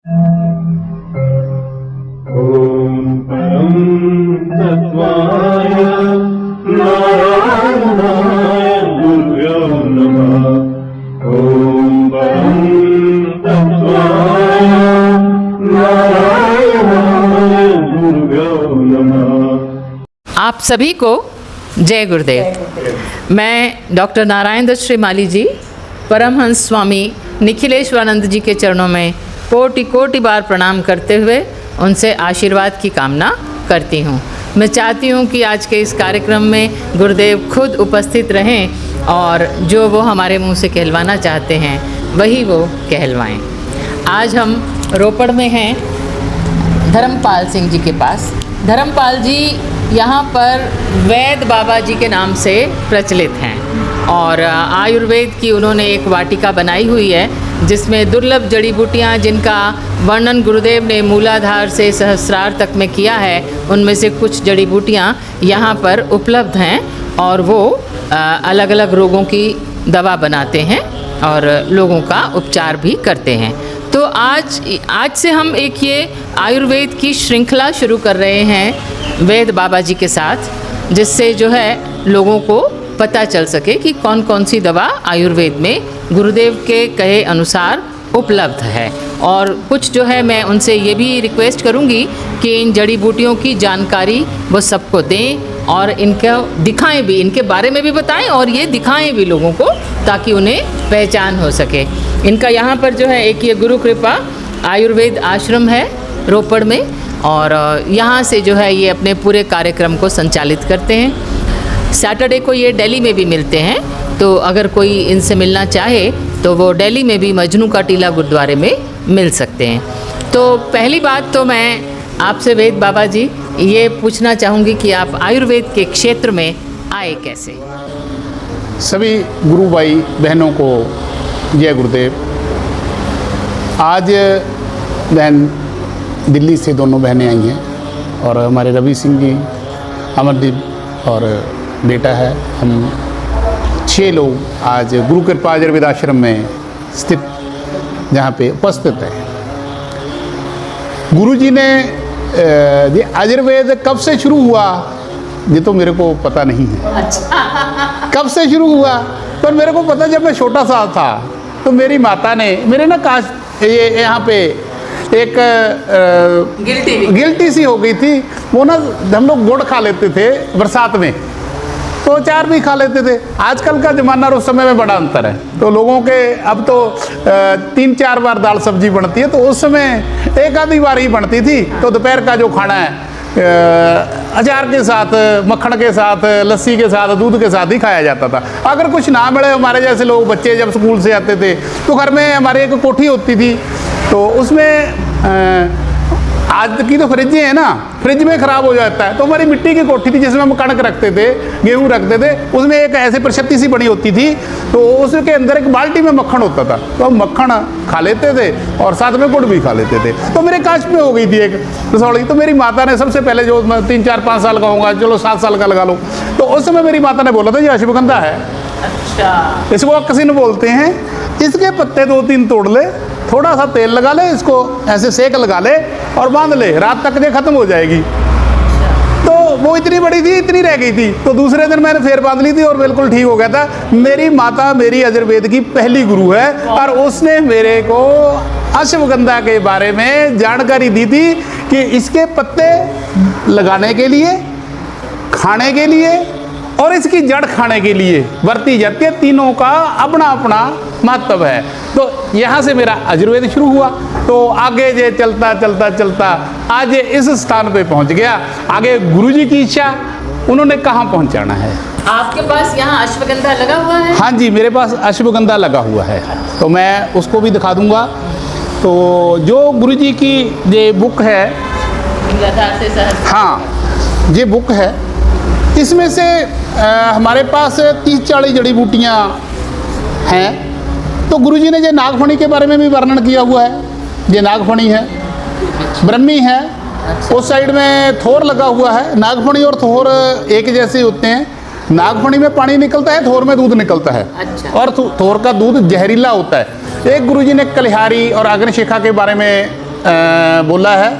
ओम परम तत्वाय नारायणाय गुरुभ्यो नमः। ओम परम तत्वाय नारायणाय गुरुभ्यो नमः। आप सभी को जय गुरुदेव। मैं डॉक्टर नारायण दत्त श्रीमाली जी, परमहंस स्वामी निखिलेश्वरानंद जी के चरणों में कोटि कोटि बार प्रणाम करते हुए उनसे आशीर्वाद की कामना करती हूँ। मैं चाहती हूँ कि आज के इस कार्यक्रम में गुरुदेव खुद उपस्थित रहें और जो वो हमारे मुंह से कहलवाना चाहते हैं वही वो कहलवाएं। आज हम रोपड़ में हैं धर्मपाल सिंह जी के पास। धर्मपाल जी यहाँ पर वैद्य बाबा जी के नाम से प्रचलित हैं और आयुर्वेद की उन्होंने एक वाटिका बनाई हुई है जिसमें दुर्लभ जड़ी बूटियाँ जिनका वर्णन गुरुदेव ने मूलाधार से सहस्रार तक में किया है, उनमें से कुछ जड़ी बूटियाँ यहाँ पर उपलब्ध हैं और वो अलग अलग रोगों की दवा बनाते हैं और लोगों का उपचार भी करते हैं। तो आज से हम एक ये आयुर्वेद की श्रृंखला शुरू कर रहे हैं वैद्य बाबा जी के साथ, जिससे जो है लोगों को पता चल सके कि कौन कौन सी दवा आयुर्वेद में गुरुदेव के कहे अनुसार उपलब्ध है। और कुछ जो है मैं उनसे ये भी रिक्वेस्ट करूँगी कि इन जड़ी बूटियों की जानकारी वो सबको दें और इनको दिखाएं भी, इनके बारे में भी बताएं और ये दिखाएं भी लोगों को, ताकि उन्हें पहचान हो सके। इनका यहाँ पर जो है एक ये गुरु कृपा आयुर्वेद आश्रम है रोपड़ में और यहाँ से जो है ये अपने पूरे कार्यक्रम को संचालित करते हैं। सैटरडे को ये दिल्ली में भी मिलते हैं, तो अगर कोई इनसे मिलना चाहे तो वो दिल्ली में भी मजनू का टीला गुरुद्वारे में मिल सकते हैं। तो पहली बात तो मैं आपसे वैद्य बाबा जी ये पूछना चाहूँगी कि आप आयुर्वेद के क्षेत्र में आए कैसे? सभी गुरु भाई बहनों को जय गुरुदेव। आज बहन दिल्ली से दोनों बहनें आई हैं और हमारे रवि सिंह जी, अमरदीप और बेटा है। हम 6 लोग आज गुरु कृपा आयुर्वेद आश्रम में स्थित जहाँ पे उपस्थित हैं। गुरु जी ने ये आयुर्वेद कब से शुरू हुआ ये तो मेरे को पता नहीं है। कब से शुरू हुआ पर मेरे को पता, जब मैं छोटा सा था तो मेरी माता ने मेरे ना ये यहाँ पे एक गिल्टी सी हो गई थी। वो ना हम लोग गुड़ खा लेते थे बरसात में, तो अचार भी खा लेते थे। आजकल का ज़माना और उस समय में बड़ा अंतर है। तो लोगों के अब तो 3-4 बार दाल सब्जी बनती है, तो उस समय एक आधी बार ही बनती थी। तो दोपहर का जो खाना है अचार के साथ, मक्खन के साथ, लस्सी के साथ, दूध के साथ ही खाया जाता था। अगर कुछ ना मिले, हमारे जैसे लोग बच्चे जब स्कूल से आते थे तो घर में हमारे एक कोठी होती थी, तो उसमें आज की तो फ्रिज है ना, फ्रिज में ख़राब हो जाता है। तो हमारी मिट्टी की कोठी थी जिसमें हम कणक रखते थे, गेहूँ रखते थे। उसमें एक ऐसे परछत्ती सी बनी होती थी, तो उसके अंदर एक बाल्टी में मक्खन होता था। तो हम मक्खन खा लेते थे और साथ में गुड़ भी खा लेते थे। तो मेरे काश में हो गई थी एक रसौड़ी। तो मेरी माता ने सबसे पहले, जो मैं 3-4-5 साल का होगा, चलो 7 साल का लगा लो, तो उस समय मेरी माता ने बोला था ये अश्वगंधा है। अच्छा। इसको अक्सिन बोलते हैं। इसके पत्ते 2-3 तोड़ ले, थोड़ा सा तेल लगा ले, इसको ऐसे सेक लगा ले और बांध ले, रात तक ये खत्म हो जाएगी। तो वो इतनी बड़ी थी, इतनी रह गई थी। तो दूसरे दिन मैंने फिर बांध ली थी और बिल्कुल ठीक हो गया था। मेरी माता मेरी आयुर्वेद की पहली गुरु है और उसने मेरे को अश्वगंधा के बारे में जानकारी दी थी कि इसके पत्ते लगाने के लिए, खाने के लिए और इसकी जड़ खाने के लिए बरती जाती है। तीनों का अपना अपना महत्व है। तो यहाँ से मेरा आयुर्वेद शुरू हुआ। तो आगे ये चलता चलता चलता आज ये इस स्थान पे पहुँच गया। आगे गुरुजी की इच्छा, उन्होंने कहाँ पहुँचाना है। आपके पास यहाँ अश्वगंधा लगा हुआ है? हाँ जी, मेरे पास अश्वगंधा लगा हुआ है, तो मैं उसको भी दिखा दूँगा। तो जो गुरुजी की ये बुक है, हाँ ये बुक है, इसमें से हमारे पास 30-40 जड़ी बूटियाँ हैं। तो गुरुजी ने ये नागफणी के बारे में भी वर्णन किया हुआ है। ये नागफणी है, ब्रह्मी है, उस साइड में थोर लगा हुआ है। नागफणी और थोर एक जैसे होते हैं। नागफणी में पानी निकलता है, थोर में दूध निकलता है। अच्छा। और थोर का दूध जहरीला होता है। एक गुरुजी ने कलिहारी और अग्निशिखा के बारे में बोला है,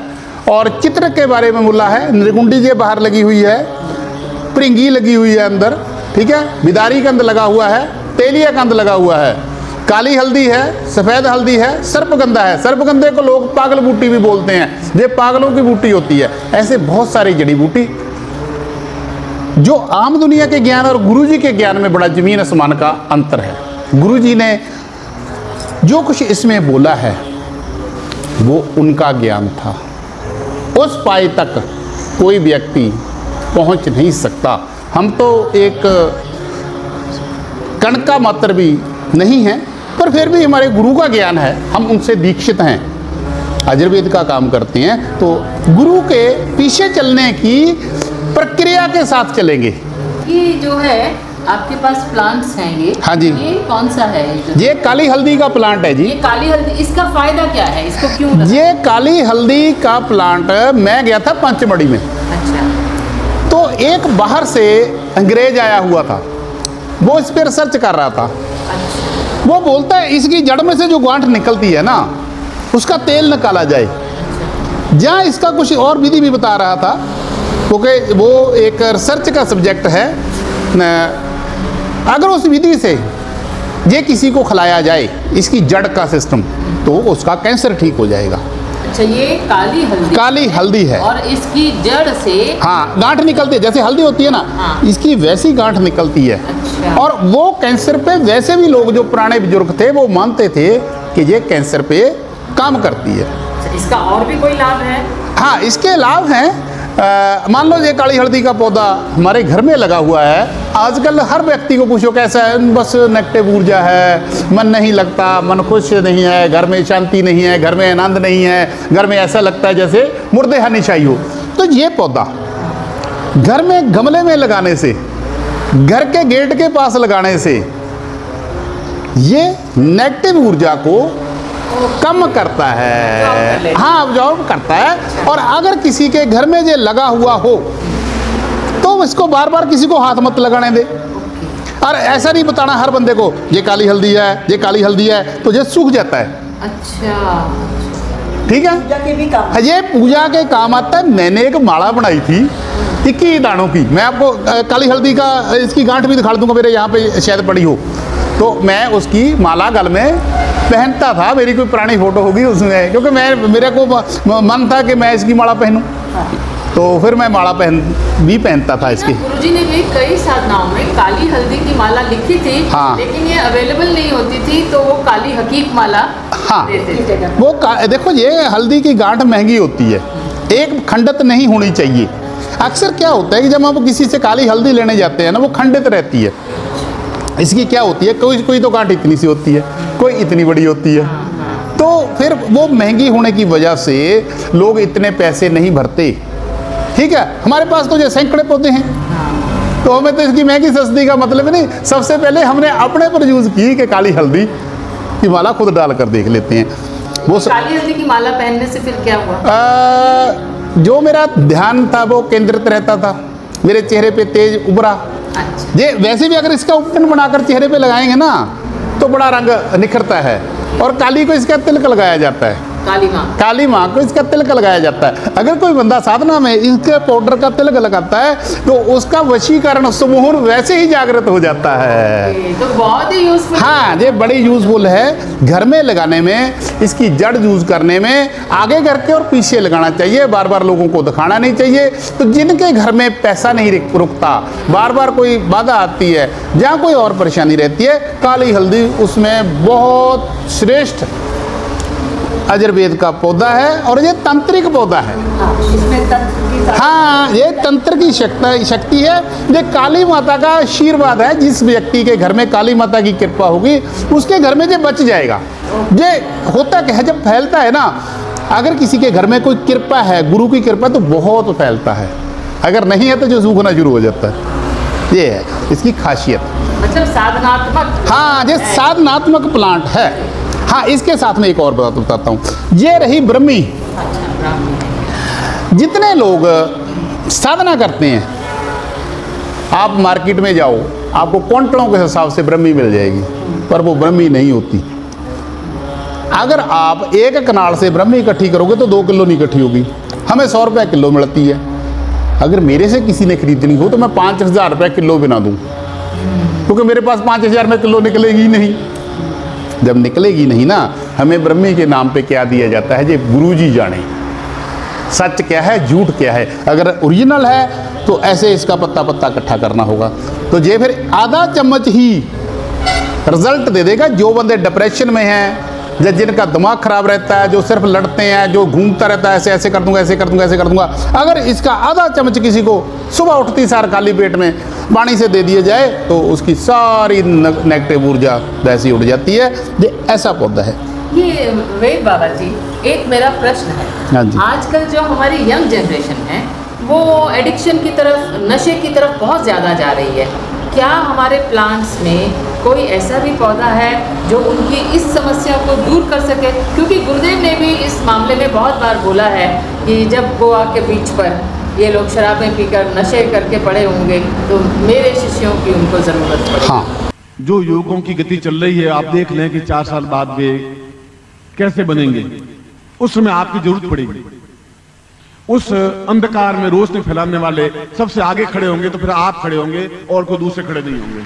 और चित्र के बारे में बोला है। निर्गुंडी के बाहर लगी हुई है, प्रिंगी लगी हुई है अंदर, ठीक है, बिदारी कंद लगा हुआ है, तेलिया कंद लगा हुआ है, काली हल्दी है, सफ़ेद हल्दी है, सर्पगंधा है। सर्पगंधे को लोग पागल बूटी भी बोलते हैं, ये पागलों की बूटी होती है। ऐसे बहुत सारी जड़ी बूटी जो आम दुनिया के ज्ञान और गुरुजी के ज्ञान में बड़ा जमीन आसमान का अंतर है। गुरुजी ने जो कुछ इसमें बोला है वो उनका ज्ञान था, उस पाए तक कोई व्यक्ति पहुंच नहीं सकता। हम तो एक कण का मात्र भी नहीं है, पर फिर भी हमारे गुरु का ज्ञान है, हम उनसे दीक्षित हैं, आयुर्वेद का काम करते हैं, तो गुरु के पीछे चलने की प्रक्रिया के साथ चलेंगे। ये जो है आपके पास प्लांट्स हैं ये, हाँ जी। ये कौन सा है? ये काली हल्दी का प्लांट है जी। ये काली हल्दी, इसका फायदा क्या है, इसको क्यों रखा? ये काली हल्दी का प्लांट, मैं गया था पंचमढ़ी में, अच्छा, तो एक बाहर से अंग्रेज आया हुआ था, वो इस पर रिसर्च कर रहा था। वो बोलता है इसकी जड़ में से जो गांठ निकलती है ना, उसका तेल निकाला जाए। जहाँ इसका कुछ और विधि भी बता रहा था, क्योंकि वो एक रिसर्च का सब्जेक्ट है। अगर उस विधि से ये किसी को खिलाया जाए, इसकी जड़ का सिस्टम, तो उसका कैंसर ठीक हो जाएगा। अच्छा, ये काली हल्दी है और इसकी जड़ से हाँ गांठ निकलती है, जैसे हल्दी होती है ना, हाँ। इसकी वैसी गांठ निकलती है। अच्छा। और वो कैंसर पे, वैसे भी लोग जो पुराने बुजुर्ग थे वो मानते थे कि ये कैंसर पे काम करती है। इसका और भी कोई लाभ है? हाँ, इसके लाभ हैं। मान लो ये काली हल्दी का पौधा हमारे घर में लगा हुआ है। आजकल हर व्यक्ति को पूछो कैसा है, बस नेगेटिव ऊर्जा है, मन नहीं लगता, मन खुश नहीं है, घर में शांति नहीं है, घर में आनंद नहीं है, घर में ऐसा लगता है जैसे मुर्दे हनीशाई हो। तो ये पौधा घर में गमले में लगाने से, घर के गेट के पास लगाने से, ये नेगेटिव ऊर्जा को कम करता है, हाँ ऑब्जॉर्व करता है। और अगर किसी के घर में ये लगा हुआ हो तो इसको बार बार किसी को हाथ मत लगाने दे। और ऐसा नहीं बताना हर बंदे को ये काली हल्दी है, ये काली हल्दी है, तो ये सूख जाता है। अच्छा, ठीक है, पूजा के भी काम। ये पूजा के काम आता है। मैंने एक माला बनाई थी 21 दानों की, मैं आपको काली हल्दी का इसकी गांठ भी दिखा दूंगा, मेरे यहाँ पे शायद पड़ी हो, तो मैं उसकी माला गल में पहनता था। मेरी कोई पुरानी फोटो होगी उसमें, क्योंकि मेरे को मन था कि मैं इसकी माला पहनूं, तो फिर मैं माला पहनता था इसकी। गुरुजी ने भी कई साधनाओं में काली हल्दी की माला लिखी थी, हाँ। लेकिन ये अवेलेबल नहीं होती थी, तो वो काली हकीक माला हाँ, देते थे। वो देखो, ये हल्दी की गांठ महंगी होती है, एक खंडित नहीं होनी चाहिए। अक्सर क्या होता है कि जब हम किसी से काली हल्दी लेने जाते हैं ना, वो खंडित रहती है। इसकी क्या होती है, कोई तो गांठ इतनी सी होती है, कोई इतनी बड़ी होती है, तो फिर वो महंगी होने की वजह से लोग इतने पैसे नहीं भरते। ठीक है, हमारे पास तो जो सैकड़े पौधे हैं, तो हमें तो इसकी महंगी सस्ती का मतलब नहीं। सबसे पहले हमने अपने पर यूज़ की कि काली हल्दी की माला खुद डाल कर देख लेते हैं। वो काली हल्दी की माला पहनने से फिर क्या हुआ? जो मेरा ध्यान था वो केंद्रित रहता था, मेरे चेहरे पे तेज उभरा। अच्छा। ये वैसे भी अगर इसका उपटन बनाकर चेहरे पे लगाएंगे ना, तो बड़ा रंग निखरता है। और काली को इसका तिलक लगाया जाता है, काली माँ को इसका तिलक लगाया जाता है। अगर कोई बंदा साधना में इसके पाउडर का तिलक लगाता है तो उसका वशीकरण समूह वैसे ही जागृत हो जाता है। तो बहुत ही यूजफुल। हाँ, ये बड़ी यूजफुल है घर में लगाने में, इसकी जड़ यूज करने में। आगे करके और पीछे लगाना चाहिए, बार बार लोगों को दिखाना नहीं चाहिए। तो जिनके घर में पैसा नहीं रुकता, बार बार कोई बाधा आती है, जहाँ कोई और परेशानी रहती है, काली हल्दी उसमें बहुत श्रेष्ठ आयुर्वेद का पौधा है। और ये तांत्रिक पौधा है। इसमें तंत्र की हाँ, ये तंत्र की शक्ति है। ये काली माता का आशीर्वाद है। जिस व्यक्ति के घर में काली माता की कृपा होगी, उसके घर में ये बच जाएगा। ये होता क्या है, जब फैलता है ना, अगर किसी के घर में कोई कृपा है, गुरु की कृपा, तो बहुत फैलता है। अगर नहीं है तो जो सूखना शुरू हो जाता है। ये है इसकी खासियत। मतलब साधनात्मक। हाँ, ये साधनात्मक प्लांट है। हाँ, इसके साथ में एक और बात बताता हूँ। ये रही ब्रह्मी। जितने लोग साधना करते हैं, आप मार्केट में जाओ, आपको क्विंटलों के हिसाब से ब्रह्मी मिल जाएगी, पर वो ब्रह्मी नहीं होती। अगर आप एक कनाल से ब्रह्मी इकट्ठी करोगे तो 2 किलो नहीं इकट्ठी होगी, हमें 100 रुपये किलो मिलती है। अगर मेरे से किसी ने खरीदनी हो तो मैं 5,000 रुपये किलो बिना दूँ, क्योंकि मेरे पास 5,000 में किलो निकलेगी नहीं। जब निकलेगी नहीं ना, हमें ब्रह्मी के नाम पे क्या दिया जाता है, ये गुरुजी जाने सच क्या है झूठ क्या है। अगर ओरिजिनल है तो ऐसे इसका पत्ता पत्ता इकट्ठा करना होगा, तो ये फिर आधा चम्मच ही रिजल्ट दे देगा। जो बंदे डिप्रेशन में हैं या जिनका दिमाग खराब रहता है, जो सिर्फ लड़ते हैं, जो घूमता रहता है ऐसे ऐसे कर दूंगा, ऐसे कर दूंगा, ऐसे कर दूंगा, अगर इसका आधा चम्मच किसी को सुबह उठती सार खाली पेट में पानी से दे दिया जाए तो उसकी सारी नेगेटिव ऊर्जा वैसी उड़ जाती है। ये ऐसा पौधा है। ये वेद बाबा जी, एक मेरा प्रश्न है। हाँ जी। आजकल जो हमारी यंग जनरेशन है वो एडिक्शन की तरफ, नशे की तरफ बहुत ज़्यादा जा रही है। क्या हमारे प्लांट्स में कोई ऐसा भी पौधा है जो उनकी इस समस्या को दूर कर सके? क्योंकि गुरुदेव ने भी इस मामले में बहुत बार बोला है कि जब गोवा के बीच पर ये लोग शराबें पीकर नशे करके पड़े होंगे तो मेरे शिष्यों की उनको ज़रूरत पड़ेगी। हाँ, जो युवकों की गति चल रही है, आप देख लें कि 4 साल बाद वे कैसे बनेंगे, उस समय आपकी जरूरत पड़ेगी। उस अंधकार में रोशनी फैलाने वाले सबसे आगे खड़े होंगे तो फिर आप खड़े होंगे और कोई दूसरे खड़े नहीं होंगे।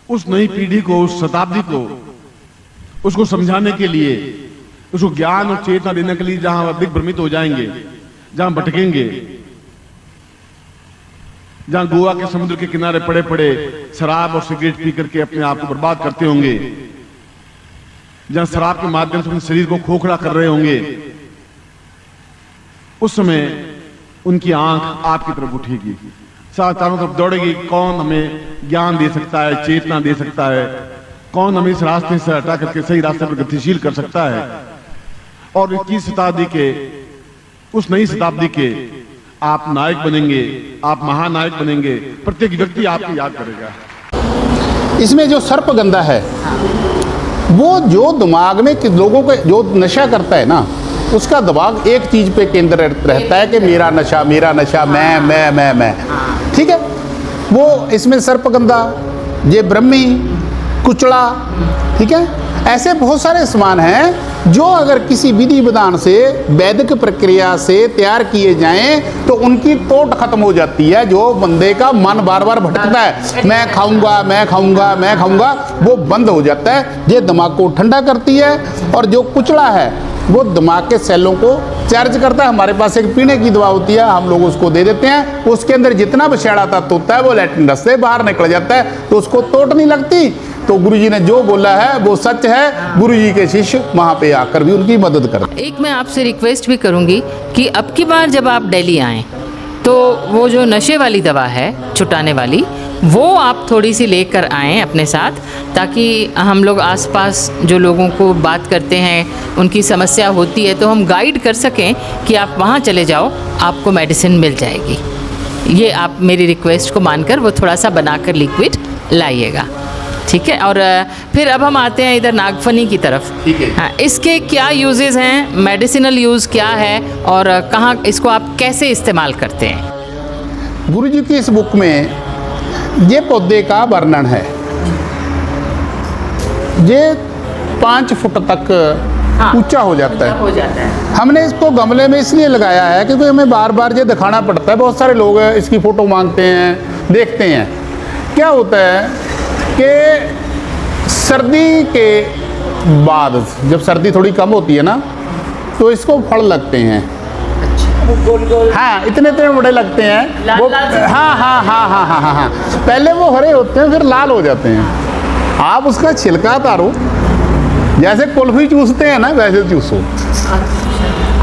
उस नई पीढ़ी को, उस शताब्दी को, उसको समझाने के लिए, उसको ज्ञान और चेतना देने के लिए, जहां दिग्भ्रमित हो जाएंगे, जहां भटकेंगे, जहां गोवा के समुद्र के किनारे पड़े पड़े शराब और सिगरेट पी करके अपने आप को बर्बाद करते होंगे, जहां शराब के माध्यम से अपने शरीर को खोखला कर रहे होंगे, उस समय उनकी आंख आपकी तरफ उठेगी, चारों तरफ दौड़ेगी। कौन हमें ज्ञान दे सकता है, चेतना दे सकता है, कौन हमें इस रास्ते से हटा करके सही रास्ते पर गतिशील कर सकता है। और 21 शताब्दी के, उस नई शताब्दी के आप नायक बनेंगे, आप महानायक बनेंगे। प्रत्येक व्यक्ति आपको याद करेगा। इसमें जो सर्पगंधा है वो जो दिमाग में लोगों को जो नशा करता है ना, उसका दिमाग एक चीज पे केंद्र रहता है कि मेरा नशा, मेरा नशा, मैं। ठीक है, वो इसमें सर्पगंधा, ये ब्रह्मी, कुचड़ा, ठीक है, ऐसे बहुत सारे सामान हैं जो अगर किसी विधि विधान से, वैदिक प्रक्रिया से तैयार किए जाएं तो उनकी तोड़ खत्म हो जाती है। जो बंदे का मन बार बार भटकता है, मैं खाऊंगा, मैं खाऊंगा, मैं खाऊंगा, वो बंद हो जाता है। ये दिमाग को ठंडा करती है। और जो कुचड़ा है वो दिमाग के सेलों को चार्ज करता है। हमारे पास एक पीने की दवा होती है, हम लोग उसको दे देते हैं, उसके अंदर जितना विषैला तत्व होता है वो लैट्रिन रस से बाहर निकल जाता है, तो उसको तोड़ नहीं लगती। तो गुरुजी ने जो बोला है वो सच है। गुरुजी के शिष्य वहाँ पे आकर भी उनकी मदद करते। एक मैं आपसे रिक्वेस्ट भी करूँगी कि अब की बार जब आप दिल्ली आएँ तो वो जो नशे वाली दवा है, छुटाने वाली, वो आप थोड़ी सी लेकर आएँ अपने साथ, ताकि हम लोग आसपास जो लोगों को बात करते हैं, उनकी समस्या होती है, तो हम गाइड कर सकें कि आप वहाँ चले जाओ, आपको मेडिसिन मिल जाएगी। ये आप मेरी रिक्वेस्ट को मानकर वो थोड़ा सा बनाकर लिक्विड लाइएगा, ठीक है। और फिर अब हम आते हैं इधर नागफनी की तरफ। ठीक है। हाँ, इसके क्या यूजेस हैं, मेडिसिनल यूज़ क्या है और कहाँ इसको आप कैसे इस्तेमाल करते हैं? गुरुजी की इस बुक में ये पौधे का वर्णन है। ये 5 फुट तक ऊंचा हो जाता है। हो जाता है। हमने इसको गमले में इसलिए लगाया है क्योंकि हमें बार बार ये दिखाना पड़ता है। बहुत सारे लोग इसकी फ़ोटो मांगते हैं, देखते हैं। क्या होता है कि सर्दी के बाद जब सर्दी थोड़ी कम होती है ना, तो इसको फल लगते हैं। गोल गोल, हाँ, इतने इतने बड़े लगते हैं लाल वो। लाल से। हाँ। पहले वो हरे होते हैं, फिर लाल हो जाते हैं। आप उसका छिलका उतारो, जैसे कुल्फी चूसते हैं ना वैसे चूसो,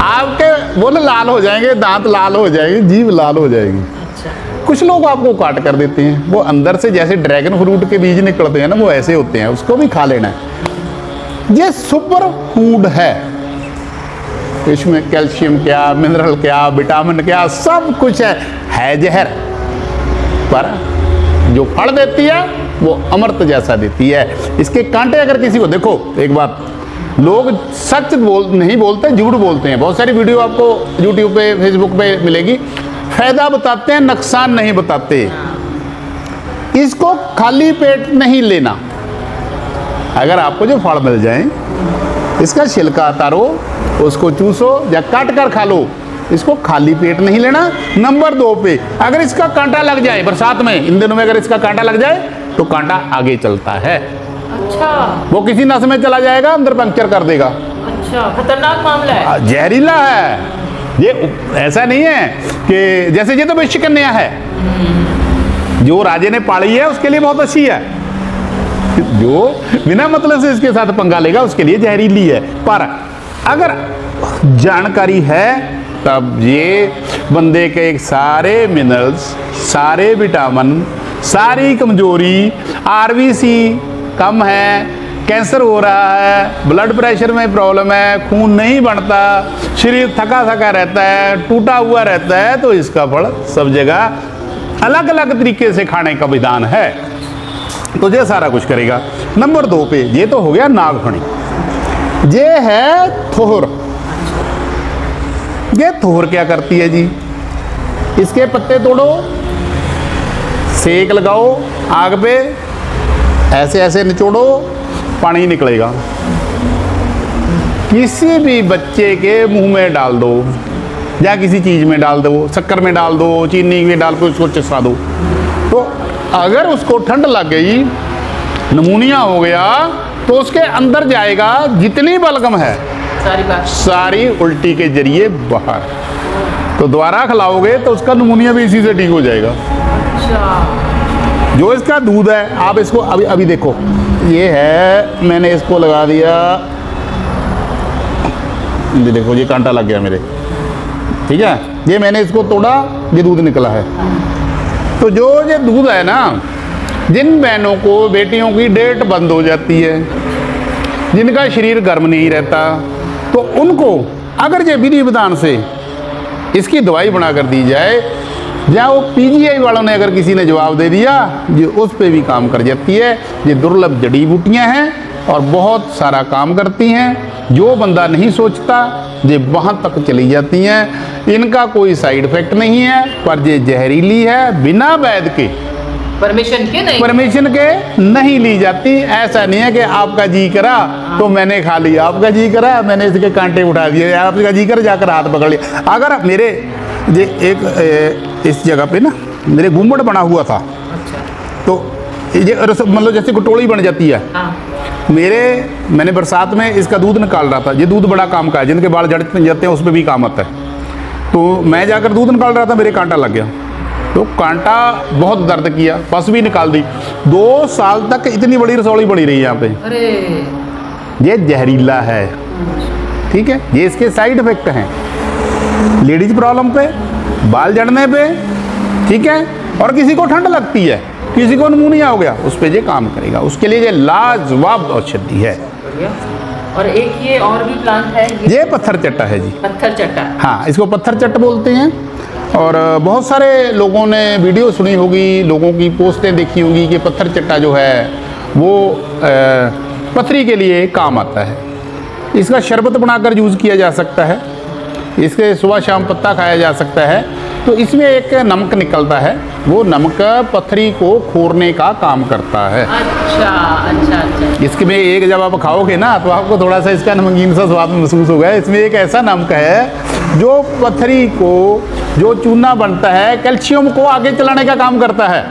आपके बोले लाल हो जाएंगे, दांत लाल हो जाएंगे, जीभ लाल हो जाएगी। कुछ लोग आपको काट कर देते हैं, वो अंदर से जैसे ड्रैगन फ्रूट के बीज निकलते हैं ना, वो ऐसे होते हैं, उसको भी खा लेना है। ये सुपर फूड है। इसमें कैल्शियम क्या, मिनरल क्या, विटामिन क्या, सब कुछ है जहर, पर जो फल देती है वो अमृत जैसा देती है। इसके कांटे अगर किसी को देखो, एक बात, लोग सच नहीं बोलते, झूठ बोलते हैं। बहुत सारी वीडियो आपको यूट्यूब पे, फेसबुक पे मिलेगी, फायदा बताते हैं, नुकसान नहीं बताते। इसको खाली पेट नहीं लेना। अगर आपको जो फल मिल जाए इसका छिलका उतारो, उसको चूसो या काट कर खा लो। इसको खाली पेट नहीं लेना। नंबर 2 पे अगर इसका कांटा लग जाए बरसात में, इन दिनों में अगर इसका कांटा लग जाए तो कांटा आगे चलता है। अच्छा वो किसी नस में चला जाएगा, अंदर पंक्चर कर देगा। अच्छा, खतरनाक मामला है। जहरीला है ये। ऐसा नहीं है कि जैसे ये तो विश्व कन्या है, जो राजे ने पाली है उसके लिए बहुत अच्छी है, जो बिना मतलब से इसके साथ पंगा लेगा उसके लिए जहरीली है। पर अगर जानकारी है तब ये बंदे के सारे मिनरल्स, सारे विटामिन, सारी कमजोरी, आरबीसी कम है, कैंसर हो रहा है, ब्लड प्रेशर में प्रॉब्लम है, खून नहीं बढ़ता, शरीर थका थका रहता है, टूटा हुआ रहता है, तो इसका फल सब जगह अलग अलग तरीके से खाने का विधान है। तो ये सारा कुछ करेगा। नंबर 2 पे ये तो हो गया नागफणी। ये है थोर। ये थोर क्या करती है जी? इसके पत्ते तोड़ो, सेक लगाओ आग पे, ऐसे ऐसे निचोड़ो, पानी निकलेगा। किसी भी बच्चे के मुंह में डाल दो या किसी चीज़ में डाल दो, शक्कर में डाल दो, चीनी में डाल के उसको चसा दो, तो अगर उसको ठंड लग गई, नमूनिया हो गया, तो उसके अंदर जाएगा जितनी बलगम है सारी उल्टी के जरिए बाहर। तो दोबारा खिलाओगे तो उसका नमूनिया भी इसी से ठीक हो जाएगा। जो इसका दूध है, आप इसको अभी अभी देखो, ये है, मैंने इसको लगा दिया, ये देखो ये कांटा लग गया मेरे, ठीक है, ये मैंने इसको तोड़ा, ये दूध निकला है। तो जो ये दूध है ना, जिन बहनों को, बेटियों की डेट बंद हो जाती है, जिनका शरीर गर्म नहीं रहता, तो उनको अगर ये विधि विधान से इसकी दवाई बना कर दी जाए, या वो पीजीआई वालों ने अगर किसी ने जवाब दे दिया, ये उस पे भी काम कर जाती है। ये दुर्लभ जड़ी बूटियाँ हैं और बहुत सारा काम करती हैं। जो बंदा नहीं सोचता ये वहाँ तक चली जाती हैं। इनका कोई साइड इफेक्ट नहीं है, पर ये जहरीली है, बिना वैद्य के परमिशन के नहीं ली जाती। ऐसा नहीं है कि आपका जी करा तो मैंने खा लिया, आपका जी करा मैंने इसके कांटे उठा दिए, आपका जी कर जाकर हाथ पकड़ लिया। अगर मेरे ये एक इस जगह पे ना मेरे गुम्बद बना हुआ था, तो ये मतलब जैसे कटोरी बन जाती है, मैंने बरसात में इसका दूध निकाल रहा था। ये दूध बड़ा काम का है, जिनके बाल जड़ जाते हैं उस पर भी काम आता है। तो मैं जाकर दूध निकाल रहा था, मेरे कांटा लग गया, तो कांटा बहुत दर्द किया, पस भी निकाल दी। 2 साल तक इतनी बड़ी रसौली पड़ी रही यहाँ पे। ये जहरीला है, ठीक है, ये इसके साइड इफेक्ट हैं लेडीज प्रॉब्लम पे, बाल जड़ने पे, ठीक है, और किसी को ठंड लगती है, किसी को निमोनिया हो गया, उस पे ये काम करेगा। उसके लिए ये लाजवाब औषधि है। और एक ये और भी प्लांट है, ये पत्थर चट्टा है जी। पत्थर चट्टा, हाँ, इसको पत्थर चट्ट बोलते हैं। और बहुत सारे लोगों ने वीडियो सुनी होगी, लोगों की पोस्टें देखी होंगी कि पत्थर चट्टा जो है वो पथरी के लिए काम आता है। इसका शरबत बनाकर यूज़ किया जा सकता है, इसके सुबह शाम पत्ता खाया जा सकता है। तो इसमें एक नमक निकलता है, वो नमक पथरी को खोरने का काम करता है। अच्छा अच्छा अच्छा। इसके में एक जब आप खाओगे ना तो आपको थोड़ा सा इसका नमकीन सा स्वाद महसूस होगा। इसमें एक ऐसा नमक है जो पथरी को, जो चूना बनता है, कैल्शियम को आगे चलाने का काम करता है।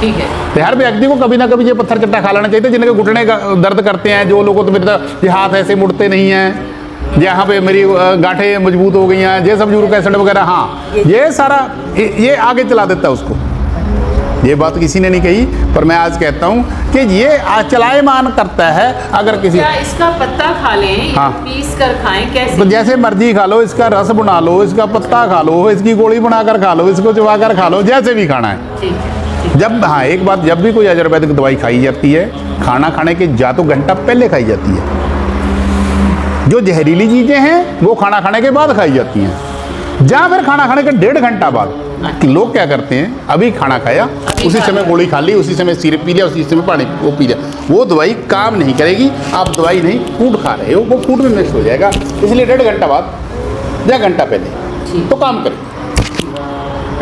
ठीक है, तो हर व्यक्ति को कभी ना कभी ये पत्थर चट्टा खा लेना चाहिए। जिनके घुटने का दर्द करते हैं, जो लोगों तो मेरे ये हाथ ऐसे मुड़ते नहीं हैं, यहाँ पे मेरी गांठें मजबूत हो गई हैं, ये सब यूरिक एसिड वगैरह, हाँ, ये सारा ये आगे चला देता है उसको। ये बात किसी ने नहीं कही, पर मैं आज कहता हूँ कि ये चलायमान करता है। अगर किसी क्या इसका पत्ता खा लें, हाँ, पीस कर खाएं, कैसे? तो जैसे मर्जी खा लो, इसका रस बना लो, इसका पत्ता खा लो, इसकी गोली बनाकर खा लो, इसको चबा कर खा लो, जैसे भी खाना है। ठीक है। जब, हाँ, एक बात, जब भी कोई आयुर्वेदिक दवाई खाई जाती है, खाना खाने के या तो घंटा पहले खाई जाती है। जो जहरीली चीज़ें हैं वो खाना खाने के बाद खाई जाती हैं, या फिर खाना खाने के 1.5 घंटा बाद। लोग क्या करते हैं, अभी खाना खाया, उसी समय गोली खा ली, उसी समय सिरप पी लिया, उसी समय पानी वो पी लिया। वो दवाई काम नहीं करेगी। आप दवाई नहीं, फूड खा रहे हो, वो फूड में मिक्स हो जाएगा, इसलिए 1.5 घंटा बाद या घंटा पहले तो काम करें।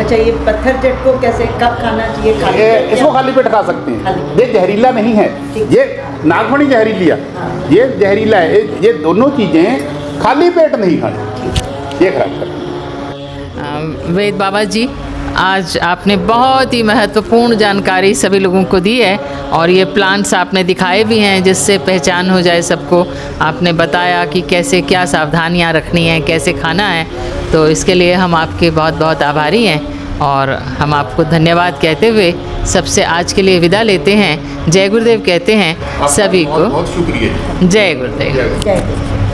अच्छा, ये पत्थर चट को कैसे कब खाना चाहिए? खाली पेट या- इसको खाली पेट खा सकते खाली हैं। पेट। ये जहरीला नहीं है, ये नागमणि जहरीली है, ये जहरीला है। ये दोनों चीज़ें खाली पेट नहीं खानी, ये खराब करती है। वेद बाबा जी, आज आपने बहुत ही महत्वपूर्ण जानकारी सभी लोगों को दी है और ये प्लांट्स आपने दिखाए भी हैं जिससे पहचान हो जाए सबको। आपने बताया कि कैसे क्या सावधानियां रखनी है, कैसे खाना है, तो इसके लिए हम आपके बहुत बहुत आभारी हैं और हम आपको धन्यवाद कहते हुए सबसे आज के लिए विदा लेते हैं। जय गुरुदेव कहते हैं सभी को। बहुत शुक्रिया। जय गुरुदेव। जय गुरु।